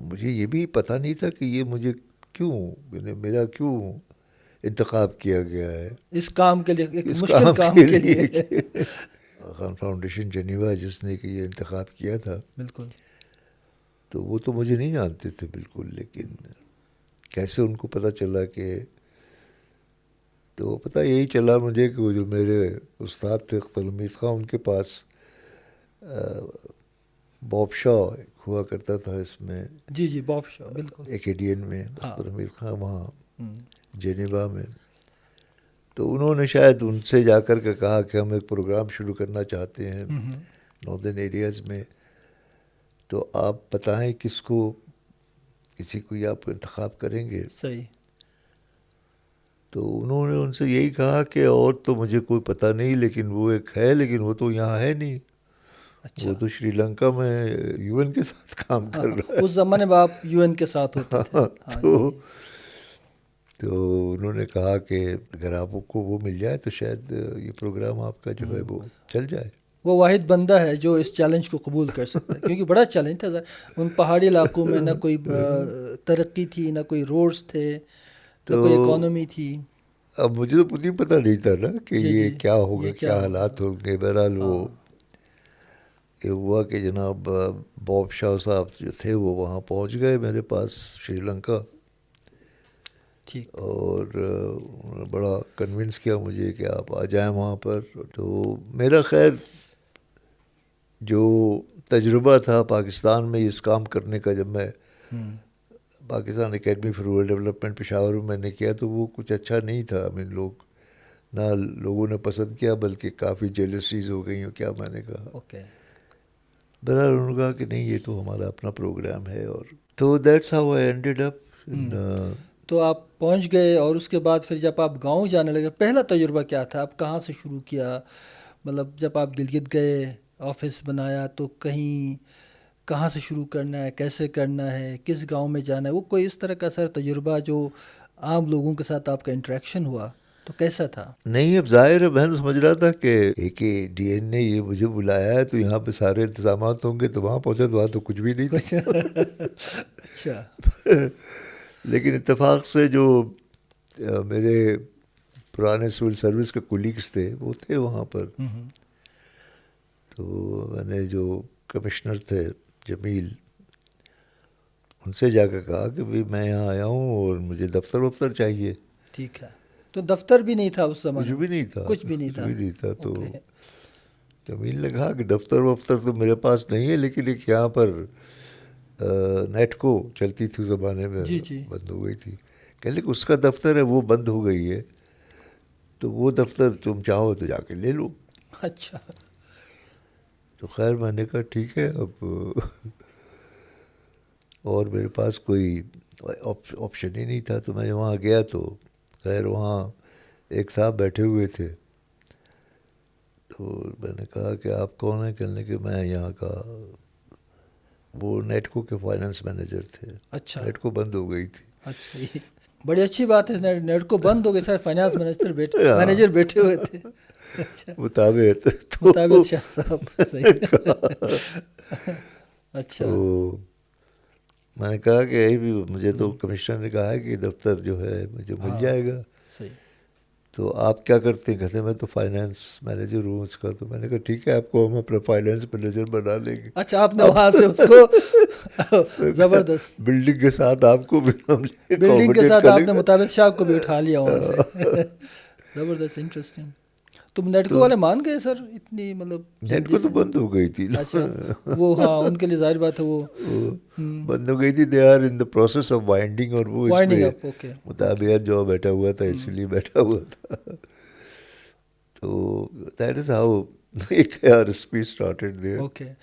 مجھے یہ بھی پتہ نہیں تھا کہ یہ مجھے کیوں میرا کیوں انتخاب کیا گیا ہے اس کام کے لیے، ایک اس مشکل کام کے لیے. خان فاؤنڈیشن جنیوا جس نے کہ یہ انتخاب کیا تھا، بالکل. تو وہ تو مجھے نہیں جانتے تھے بالکل، لیکن کیسے ان کو پتہ چلا کہ، تو پتہ یہی چلا مجھے کہ وہ جو میرے استاد تھے اختر حمید خان، ان کے پاس باب شاہ ہوا کرتا تھا اس میں، جی جی، باب شاہ، بالکل. ایکیڈین میں، ہاں. اختر حمید خان وہاں جنیوا میں. تو انہوں نے شاید ان سے جا کر کے کہا کہ ہم ایک پروگرام شروع کرنا چاہتے ہیں ناردرن ایریاز میں، تو آپ بتائیں کس کو، کسی کو آپ انتخاب کریں گے. صحیح. تو انہوں نے ان سے یہی کہا کہ اور تو مجھے کوئی پتہ نہیں، لیکن وہ ایک ہے، لیکن وہ تو یہاں ہے نہیں. اچھا. وہ تو شری لنکا میں یو این کے ساتھ کام کر رہا ہے. اس زمانے میں آپ یو این کے ساتھ ہوتے تھے. ہاں جی. تو انہوں نے کہا کہ اگر آپ کو وہ مل جائے تو شاید یہ پروگرام آپ کا جو ہے وہ چل جائے. وہ واحد بندہ ہے جو اس چیلنج کو قبول کر سکتا ہے، کیونکہ بڑا چیلنج تھا. ان پہاڑی علاقوں میں نہ کوئی ترقی تھی، نہ کوئی روڈز تھے، نہ کوئی اکانومی تھی. اب مجھے تو خود ہی پتہ نہیں تھا نا کہ یہ کیا ہوگا، یہ کیا حالات ہوں گے. بہرحال وہ یہ ہوا کہ جناب باب شاہ صاحب جو تھے وہ وہاں پہنچ گئے میرے پاس شری لنکا، اور بڑا کنونس کیا مجھے کہ آپ آ جائیں وہاں پر. تو میرا خیر جو تجربہ تھا پاکستان میں اس کام کرنے کا، جب میں Pakistan academy for rural development Peshawar میں نے کیا، تو وہ کچھ اچھا نہیں تھا. نہ لوگوں نے پسند کیا، بلکہ کافی جیلسیز ہو گئی، کیا میں نے کہا. بہرحال انہوں نے کہا کہ نہیں، یہ تو ہمارا اپنا پروگرام ہے. اور تو that's how I ended up. تو آپ پہنچ گئے، اور اس کے بعد پھر جب آپ گاؤں جانے لگے، پہلا تجربہ کیا تھا؟ آپ کہاں سے شروع کیا؟ مطلب جب آپ گلگت گئے، آفس بنایا، تو کہاں سے شروع کرنا ہے، کیسے کرنا ہے، کس گاؤں میں جانا ہے؟ وہ کوئی اس طرح کا سر تجربہ جو عام لوگوں کے ساتھ آپ کا انٹریکشن ہوا تو کیسا تھا؟ نہیں، اب ظاہر ہے میں سمجھ رہا تھا کہ ایک ڈی این نے یہ مجھے بلایا ہے تو یہاں پہ سارے انتظامات ہوں گے، تو وہاں پہنچا تو وہاں تو کچھ بھی نہیں تھا. اچھا. لیکن اتفاق سے جو میرے پرانے سول سروس کے کولیگس تھے وہ تھے وہاں پر. تو میں نے جو کمشنر تھے جمیل، ان سے جا کے کہا کہ بھائی میں یہاں آیا ہوں اور مجھے دفتر چاہیے. ٹھیک ہے. تو دفتر بھی نہیں تھا اس زمانے کچھ میں؟ بھی نہیں تھا. کچھ بھی نہیں تھا. تو جمیل نے کہا کہ دفتر تو میرے پاس نہیں ہے، لیکن ایک یہاں پر نیٹ کو چلتی تھی اس زمانے میں، بند ہو گئی تھی. کہ لیکن اس کا دفتر ہے وہ بند ہو گئی ہے، تو وہ دفتر تم چاہو تو جا کے لے لو. اچھا. تو خیر میں نے کہا ٹھیک ہے. اب اور میرے پاس کوئی آپشن ہی نہیں تھا. تو میں وہاں گیا تو خیر وہاں ایک صاحب بیٹھے ہوئے تھے. تو میں نے کہا کہ آپ کون ہیں؟ کہنے کہ میں یہاں کا، وہ نیٹکو کے فائنانس مینیجر تھے. اچھا. نیٹکو بند ہو گئی تھی. اچھا، بڑی اچھی بات ہے. نیٹکو بند ہو گئی، سارے فائنانس مینیجر بیٹھے ہوئے تھے. مطابق شاہ صاحب. اچھا. تو میں نے کہا کہ بھی مجھے تو کمشنر نے کہا ہے کہ دفتر جو ہے مجھے مل جائے گا. صحیح. تو آپ کیا کرتے ہیں؟ کہتے میں تو فائنانس مینیجر ہوں اس کا. تو میں نے کہا ٹھیک ہے، آپ کو ہم اپنا فائنانس مینیجر بنا لیں گے. اچھا، آپ نے وہاں سے اس کو زبردست بلڈنگ کے ساتھ آپ کو بھی بلڈنگ کے ساتھ آپ نے مطابق شاہ کو بھی اٹھا لیا وہاں سے. زبردست، انٹرسٹنگ. تم نیٹکو والے مان گئے سر اتنی مطلب نیٹکو تو بند ہو گئی تھی. اچھا، وہ ہاں ان کے لیے ظاہر بات ہے وہ بند ہو گئی تھی. They are in the process of winding, اور وہ اس میں مطابق جو بیٹھا ہوا تھا اس لیے بیٹھا ہوا تھا. تو that is how our speech started there. Okay.